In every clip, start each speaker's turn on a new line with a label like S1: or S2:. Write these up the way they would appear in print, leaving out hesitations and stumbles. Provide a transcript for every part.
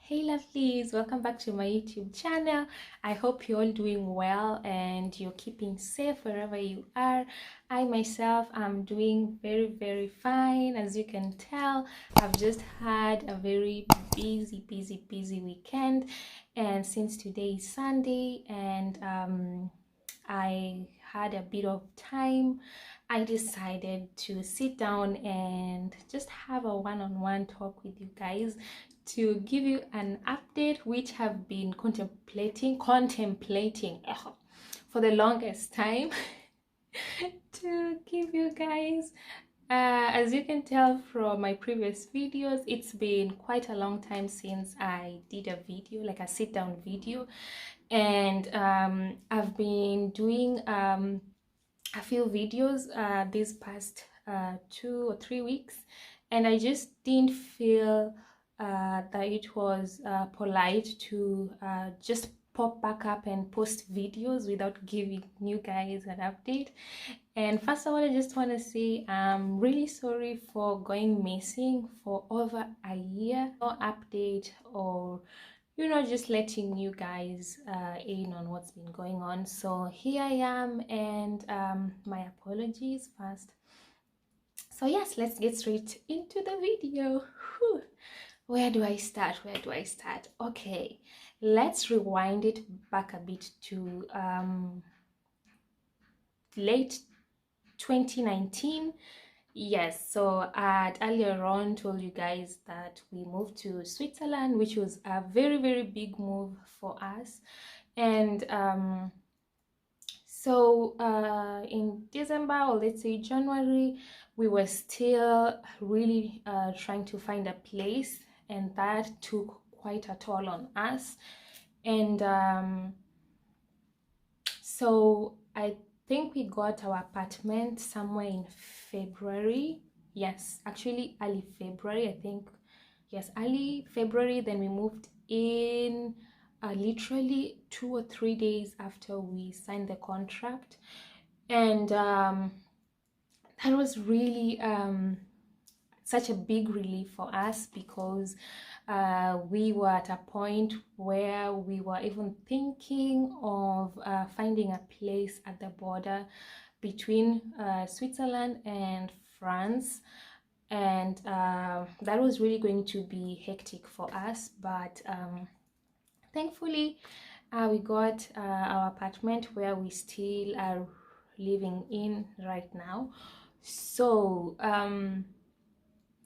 S1: Hey lovelies, welcome back to my YouTube channel. I hope you're all doing well and you're keeping safe wherever you are. I myself am doing very fine. As you can tell, I've just had a very busy weekend, and since today is Sunday and I had a bit of time, I decided to sit down and just have a one-on-one talk with you guys to give you an update which have been contemplating for the longest time to give you guys. As you can tell from my previous videos, it's been quite a long time since I did a video, like a sit down video, and I've been doing a few videos these past 2 or 3 weeks, and I just didn't feel that it was polite to just pop back up and post videos without giving you guys an update. And first of all, I just want to say I'm really sorry for going missing for over a year. No update or just letting you guys in on what's been going on. So here I am, and my apologies first. So yes, let's get straight into the video. Whew. Where do I start? Okay, let's rewind it back a bit to late 2019. Yes, so I had earlier on told you guys that we moved to Switzerland, which was a very big move for us. And so in December, or let's say January, we were still really trying to find a place, and that took quite a toll on us. And so I think we got our apartment somewhere in February. Yes, actually early February, I think. Yes, early February. Then we moved in literally 2 or 3 days after we signed the contract. And that was really such a big relief for us, because we were at a point where we were even thinking of finding a place at the border between Switzerland and France, and that was really going to be hectic for us, but thankfully we got our apartment where we still are living in right now. So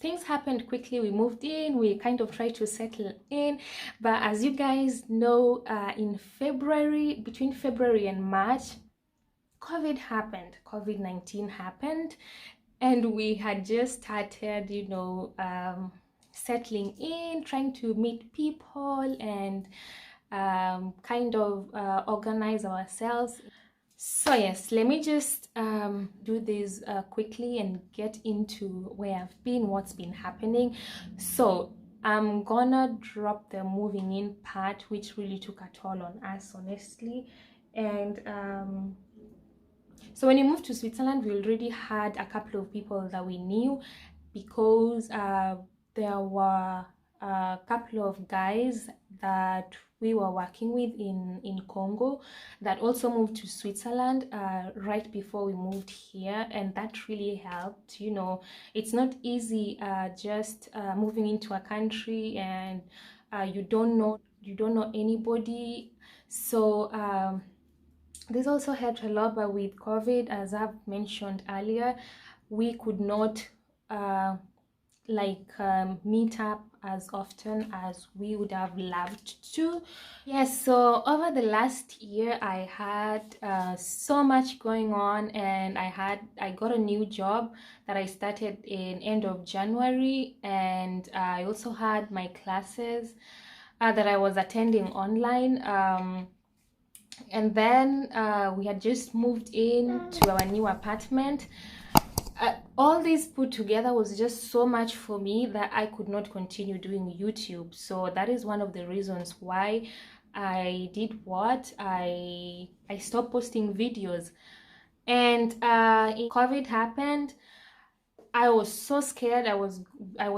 S1: things happened quickly. We moved in, we kind of tried to settle in, but as you guys know, in February, between February and March, COVID-19 happened, and we had just started, settling in, trying to meet people and kind of organize ourselves. So yes, let me just do this quickly and get into where I've been, what's been happening. So I'm gonna drop the moving in part, which really took a toll on us, honestly. And so when we moved to Switzerland, we already had a couple of people that we knew, because there were a couple of guys that we were working with in Congo that also moved to Switzerland right before we moved here, and that really helped. It's not easy just moving into a country and you don't know anybody. So this also helped a lot. But with COVID, as I've mentioned earlier, we could not meet up as often as we would have loved to. Yes, so over the last year I had so much going on, and I got a new job that I started in end of January, and I also had my classes that I was attending online, and then we had just moved into our new apartment. All this put together was just so much for me that I could not continue doing YouTube. So that is one of the reasons why I did what I stopped posting videos. And COVID happened. I was so scared. I was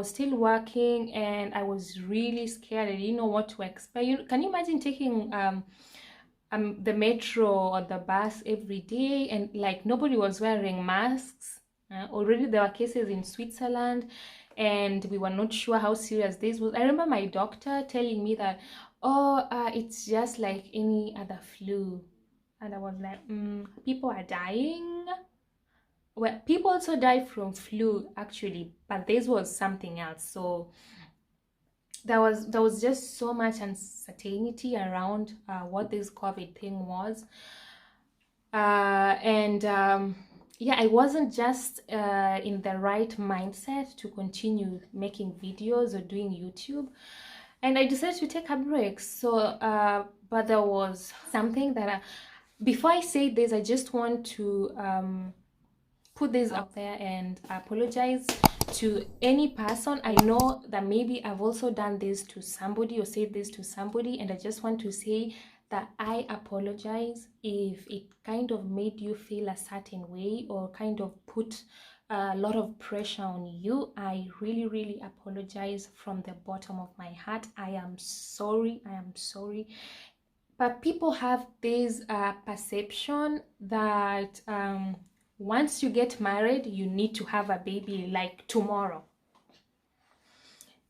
S1: still working, and I was really scared. I didn't know what to expect. Can you imagine taking the metro or the bus every day, and like nobody was wearing masks? Already there were cases in Switzerland, and we were not sure how serious this was. I remember my doctor telling me that, oh, it's just like any other flu. And I was like, people are dying. Well, people also die from flu actually, but this was something else. So there was just so much uncertainty around what this COVID thing was. And yeah, I wasn't just in the right mindset to continue making videos or doing YouTube, and I decided to take a break. So but there was something that before I say this, I just want to put this out there and apologize to any person. I know that maybe I've also done this to somebody or said this to somebody, and I just want to say that I apologize if it kind of made you feel a certain way or kind of put a lot of pressure on you. I really, really apologize from the bottom of my heart. I am sorry. I am sorry. But people have this perception that once you get married, you need to have a baby like tomorrow.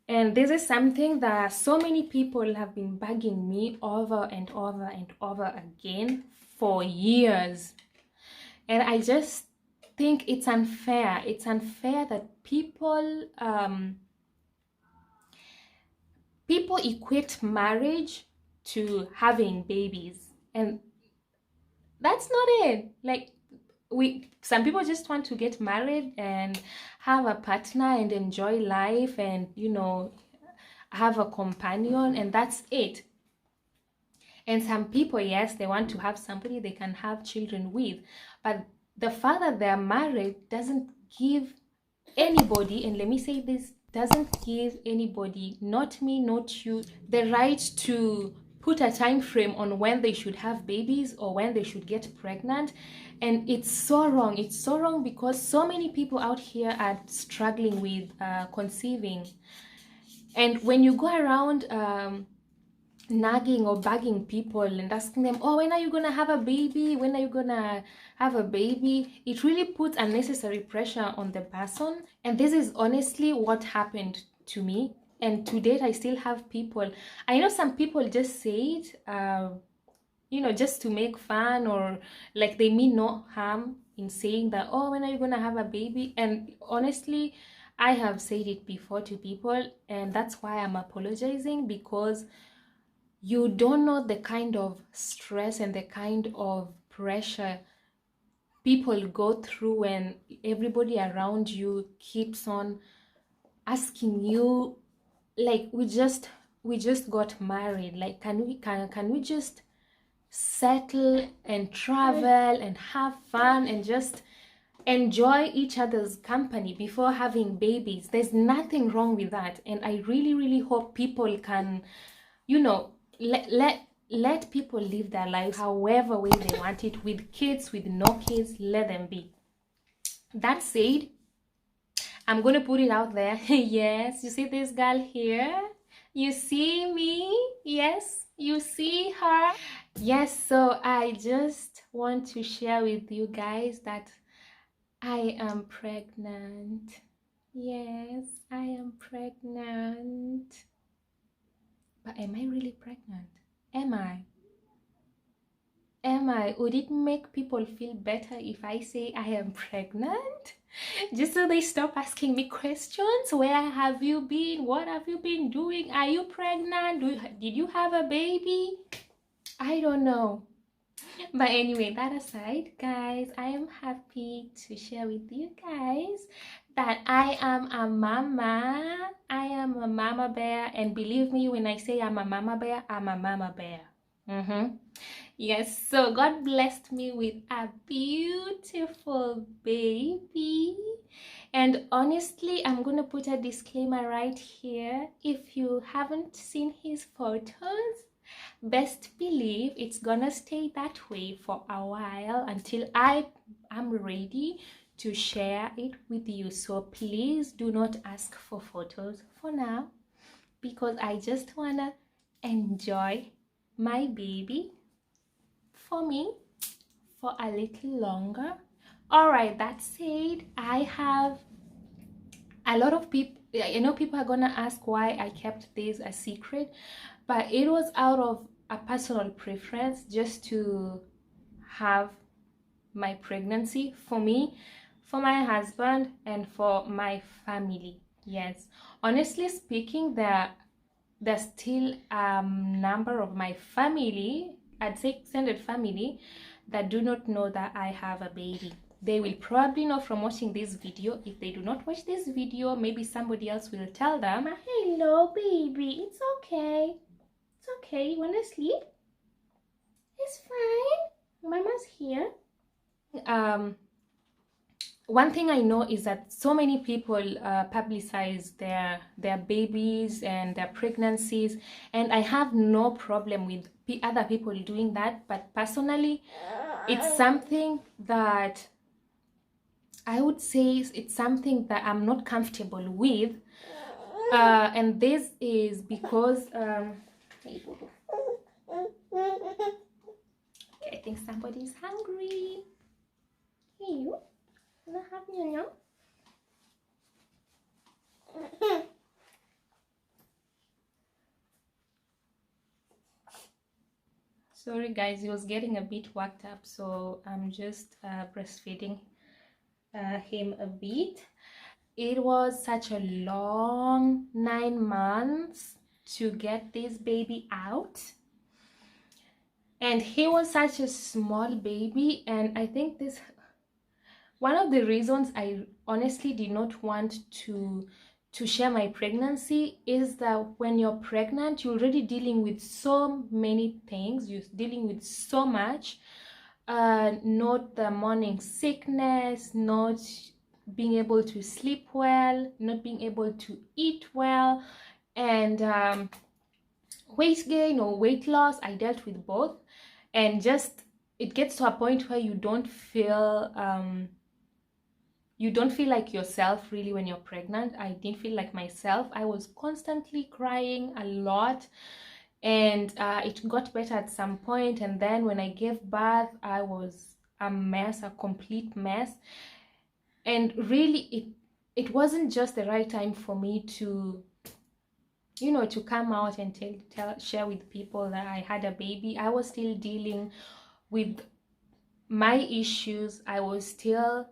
S1: And this is something that so many people have been bugging me over and over and over again for years. And I just think it's unfair. It's unfair that people equate marriage to having babies, and that's not it. Like, some people just want to get married and have a partner and enjoy life and have a companion, and that's it. And some people, yes, they want to have somebody they can have children with, but the fact that they're married doesn't give anybody, and let me say this, doesn't give anybody, not me, not you, the right to put a time frame on when they should have babies or when they should get pregnant. And it's so wrong. It's so wrong because so many people out here are struggling with conceiving. And when you go around nagging or bugging people and asking them, oh, when are you gonna have a baby, when are you gonna have a baby, it really puts unnecessary pressure on the person. And this is honestly what happened to me, and to date I still have people. I know some people just say it just to make fun, or like they mean no harm in saying that, oh, when are you gonna have a baby. And honestly, I have said it before to people, and that's why I'm apologizing, because you don't know the kind of stress and the kind of pressure people go through when everybody around you keeps on asking you, like, we just got married, like, can we just settle and travel and have fun and just enjoy each other's company before having babies. There's nothing wrong with that, and I really, really hope people can let people live their lives however way they want it, with kids, with no kids, let them be. That said, I'm gonna put it out there. Yes, you see this girl here, you see me, yes, you see her. Yes, so I just want to share with you guys that I am pregnant. Yes, I am pregnant. But am I really pregnant? Am I? Would it make people feel better if I say I am pregnant? Just so they stop asking me questions. Where have you been? What have you been doing? Are you pregnant? Did you have a baby? I don't know. But anyway, that aside, guys, I am happy to share with you guys that I am a mama. I am a mama bear, and believe me when I say I'm a mama bear, I'm a mama bear. Yes, so God blessed me with a beautiful baby. And honestly, I'm gonna put a disclaimer right here. If you haven't seen his photos, best believe it's gonna stay that way for a while until I am ready to share it with you. So please do not ask for photos for now, because I just wanna enjoy my baby for me for a little longer. All right, that said, I have a lot of people, people are gonna ask why I kept this a secret, but it was out of a personal preference, just to have my pregnancy for me, for my husband, and for my family. Yes, honestly speaking, there's still a number of my family, I'd say extended family, that do not know that I have a baby. They will probably know from watching this video. If they do not watch this video, maybe somebody else will tell them, hello baby, it's okay, it's okay, you wanna sleep, it's fine, mama's here. One thing I know is that so many people publicize their babies and their pregnancies, and I have no problem with other people doing that, but personally it's something that I would say it's something that I'm not comfortable with, and this is because okay, I think somebody's hungry. Hey, you wanna have nyanya? Sorry guys, he was getting a bit worked up, so I'm just breastfeeding him a bit. It was such a long 9 months to get this baby out, and he was such a small baby, and I think this one of the reasons I honestly did not want to share my pregnancy is that when you're pregnant, you're already dealing with so many things, you're dealing with so much, not the morning sickness, not being able to sleep well, not being able to eat well, and weight gain or weight loss. I dealt with both, and just it gets to a point where you don't feel like yourself really when you're pregnant. I didn't feel like myself. I was constantly crying a lot, and it got better at some point, and then when I gave birth, I was a mess, a complete mess, and really it wasn't just the right time for me to to come out and share with people that I had a baby. I was still dealing with my issues. I was still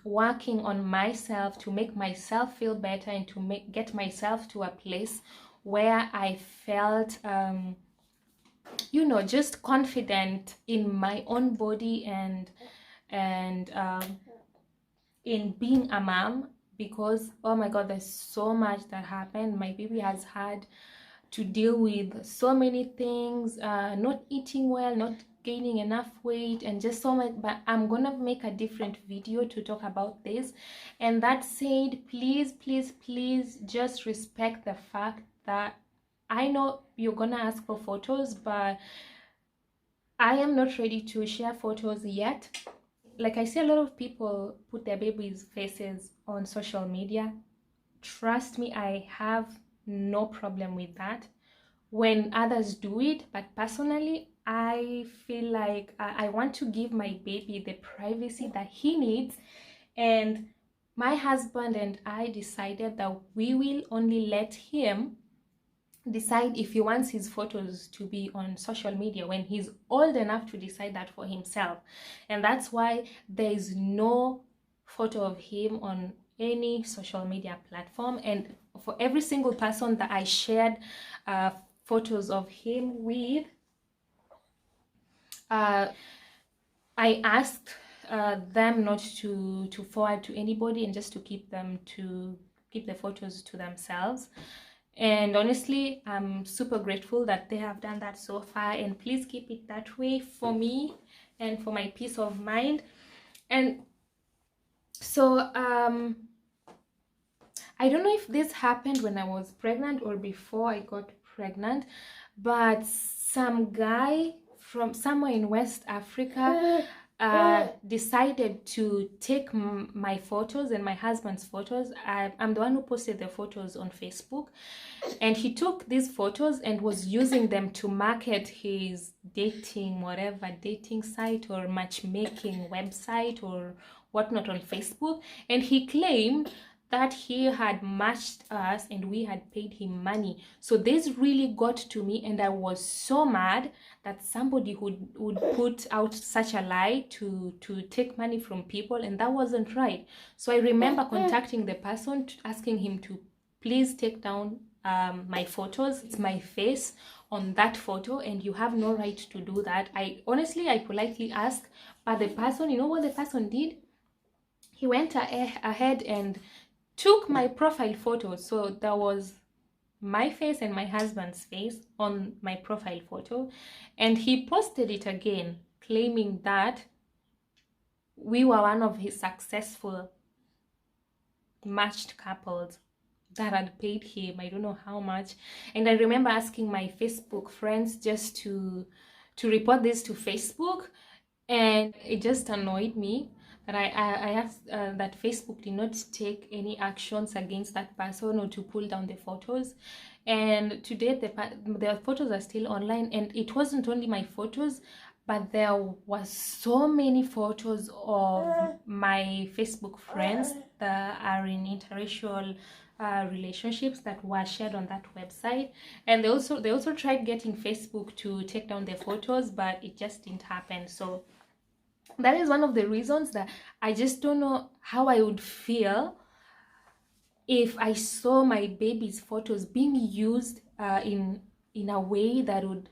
S1: working on myself to make myself feel better and to get myself to a place where I felt just confident in my own body and in being a mom, because oh my god, there's so much that happened. My baby has had to deal with so many things, not eating well, not gaining enough weight, and just so much. But I'm gonna make a different video to talk about this. And that said, please just respect the fact that I know you're gonna ask for photos, but I am not ready to share photos yet. Like I see a lot of people put their babies' faces on social media. Trust me, I have no problem with that when others do it, but personally I feel like I want to give my baby the privacy that he needs, and my husband and I decided that we will only let him decide if he wants his photos to be on social media when he's old enough to decide that for himself. And that's why there is no photo of him on any social media platform. And for every single person that I shared photos of him with, I asked them not to forward to anybody, and just to keep the photos to themselves. And honestly, I'm super grateful that they have done that so far, and please keep it that way for me and for my peace of mind. And so I don't know if this happened when I was pregnant or before I got pregnant, but some guy from somewhere in West Africa decided to take my photos and my husband's photos. I'm the one who posted the photos on Facebook, and he took these photos and was using them to market his dating site or matchmaking website or whatnot on Facebook. And he claimed that he had matched us and we had paid him money. So this really got to me, and I was so mad that somebody would put out such a lie to take money from people, and that wasn't right. So I remember contacting the person, asking him to please take down my photos. It's my face on that photo, and you have no right to do that. I politely asked, but the person, you know what the person did? He went ahead and took my profile photo. So there was my face and my husband's face on my profile photo, and he posted it again, claiming that we were one of his successful matched couples that had paid him I don't know how much. And I remember asking my Facebook friends just to report this to Facebook, and it just annoyed me that I asked that Facebook did not take any actions against that person or to pull down the photos. And to date, the photos are still online, and it wasn't only my photos, but there was so many photos of my Facebook friends that are in interracial relationships that were shared on that website. And they also tried getting Facebook to take down their photos, but it just didn't happen. So that is one of the reasons that I just don't know how I would feel if I saw my baby's photos being used in a way that would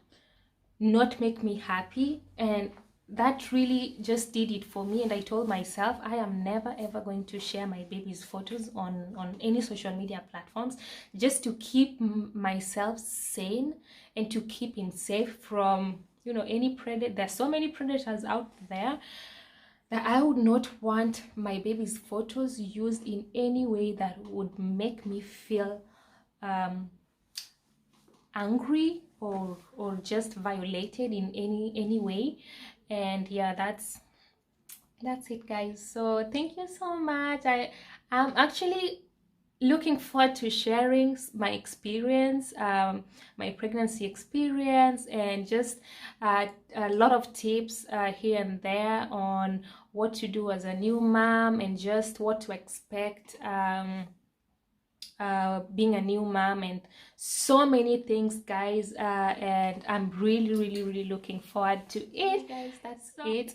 S1: not make me happy. And that really just did it for me. And I told myself I am never ever going to share my baby's photos on any social media platforms, just to keep myself sane and to keep him safe from, you know, any predator. There's so many predators out there that I would not want my baby's photos used in any way that would make me feel angry or just violated in any way. And yeah, that's it, guys. So thank you so much. I'm actually looking forward to sharing my experience, my pregnancy experience, and just a lot of tips here and there on what to do as a new mom and just what to expect being a new mom, and so many things, guys. And I'm really looking forward to it, guys. That's it.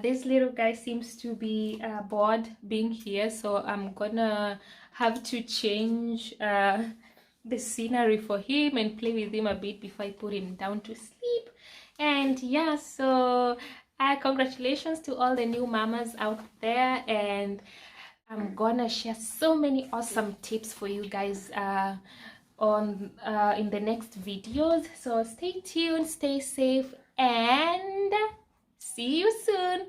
S1: This little guy seems to be bored being here, so I'm gonna have to change the scenery for him and play with him a bit before I put him down to sleep. And yeah, so congratulations to all the new mamas out there, and I'm gonna share so many awesome tips for you guys in the next videos. So stay tuned, stay safe, and see you soon.